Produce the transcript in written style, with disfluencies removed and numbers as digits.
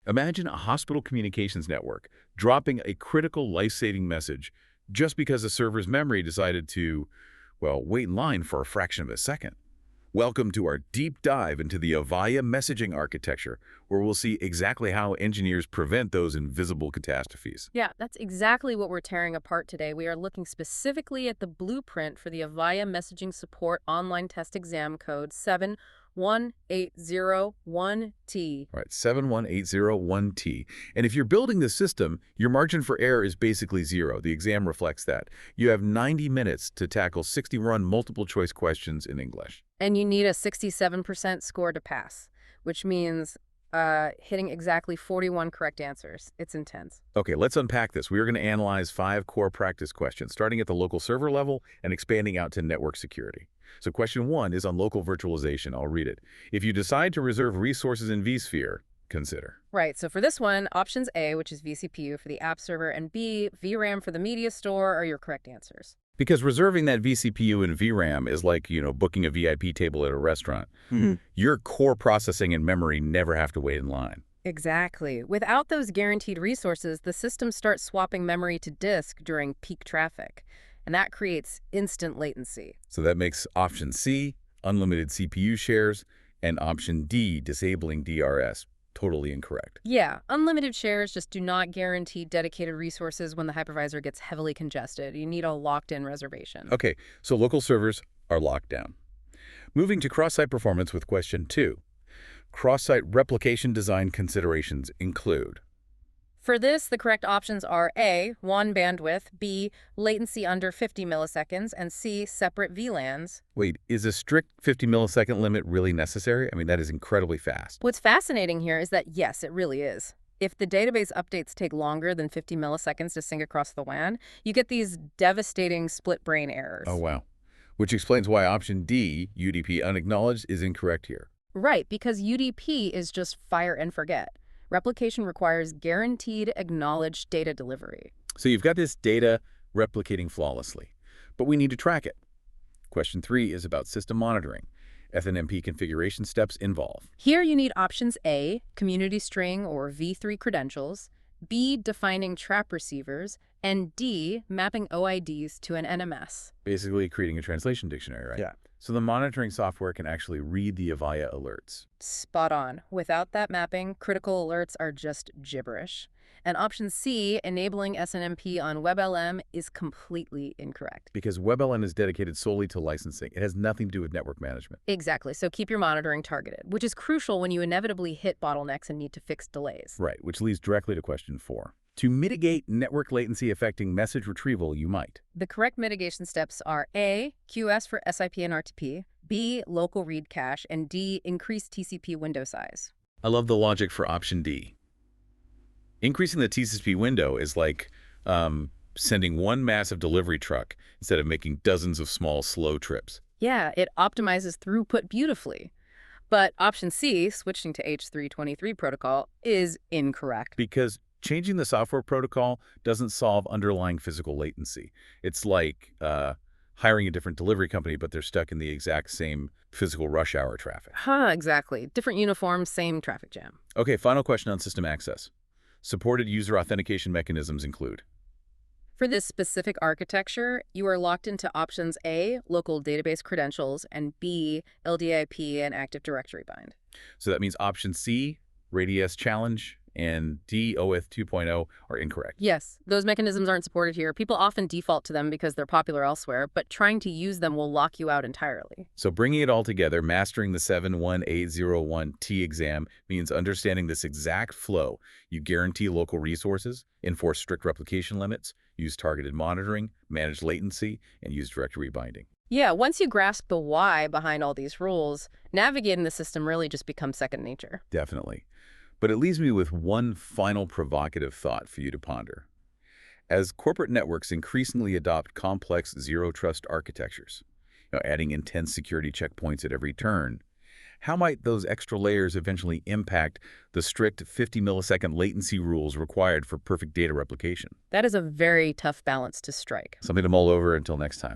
Imagine a hospital communications network dropping a critical life-saving message just because the server's memory decided to, well, wait in line for a fraction of a second. Welcome to our deep dive into the Avaya messaging architecture, where we'll see exactly how engineers prevent those invisible catastrophes. Yeah, that's exactly what we're tearing apart today. We are looking specifically at the blueprint for the Avaya Messaging Support Online Test Exam Code 71801T. All right, 71801T. And if you're building the system, your margin for error is basically zero. The exam reflects that. You have 90 minutes to tackle 60-run multiple-choice questions in English. And you need a 67% score to pass, which means hitting exactly 41 correct answers. It's intense. Okay, let's unpack this. We are going to analyze 5 core practice questions, starting at the local server level and expanding out to network security. So question 1 is on local virtualization. I'll read it. If you decide to reserve resources in vSphere, consider. Right, so for this one, options A, which is vCPU for the app server, and B, VRAM for the media store are your correct answers. Because reserving that vCPU and VRAM is like, booking a VIP table at a restaurant. Your core processing and memory never have to wait in line. Exactly. Without those guaranteed resources, the system starts swapping memory to disk during peak traffic, and that creates instant latency. So that makes option C, unlimited CPU shares, and option D, disabling DRS, totally incorrect. Yeah, unlimited shares just do not guarantee dedicated resources when the hypervisor gets heavily congested. You need a locked-in reservation. Okay, so local servers are locked down. Moving to cross-site performance with question 2. Cross-site replication design considerations include. For this, the correct options are A, 1 bandwidth, B, latency under 50 milliseconds, and C, separate VLANs. Wait, is a strict 50 millisecond limit really necessary? I mean, that is incredibly fast. What's fascinating here is that, yes, it really is. If the database updates take longer than 50 milliseconds to sync across the WAN, you get these devastating split-brain errors. Oh, wow. Which explains why option D, UDP unacknowledged, is incorrect here. Right, because UDP is just fire and forget. Replication requires guaranteed acknowledged data delivery. So you've got this data replicating flawlessly, but we need to track it. Question 3 is about system monitoring. SNMP configuration steps involve. Here you need options A, community string or V3 credentials, B, defining trap receivers, and D, mapping OIDs to an NMS. Basically creating a translation dictionary, right? Yeah. So the monitoring software can actually read the Avaya alerts. Spot on. Without that mapping, critical alerts are just gibberish. And option C, enabling SNMP on WebLM, is completely incorrect. Because WebLM is dedicated solely to licensing. It has nothing to do with network management. Exactly. So keep your monitoring targeted, which is crucial when you inevitably hit bottlenecks and need to fix delays. Right, which leads directly to question 4. To mitigate network latency affecting message retrieval, you might. The correct mitigation steps are A, QS for SIP and RTP, B, local read cache, and D, increase TCP window size. I love the logic for option D. Increasing the TCP window is like sending one massive delivery truck instead of making dozens of small, slow trips. Yeah, it optimizes throughput beautifully. But option C, switching to H323 protocol, is incorrect. Because changing the software protocol doesn't solve underlying physical latency. It's like hiring a different delivery company, but they're stuck in the exact same physical rush hour traffic. Exactly. Different uniforms, same traffic jam. Okay, final question on system access. Supported user authentication mechanisms include. For this specific architecture, you are locked into options A, local database credentials, and B, LDIP and Active Directory bind. So that means option C, Radius challenge, and D, OAuth 2.0 are incorrect. Yes, those mechanisms aren't supported here. People often default to them because they're popular elsewhere, but trying to use them will lock you out entirely. So bringing it all together, mastering the 71801T exam means understanding this exact flow. You guarantee local resources, enforce strict replication limits, use targeted monitoring, manage latency, and use directory binding. Yeah, once you grasp the why behind all these rules, navigating the system really just becomes second nature. Definitely. But it leaves me with one final provocative thought for you to ponder. As corporate networks increasingly adopt complex zero-trust architectures, adding intense security checkpoints at every turn, how might those extra layers eventually impact the strict 50-millisecond latency rules required for perfect data replication? That is a very tough balance to strike. Something to mull over until next time.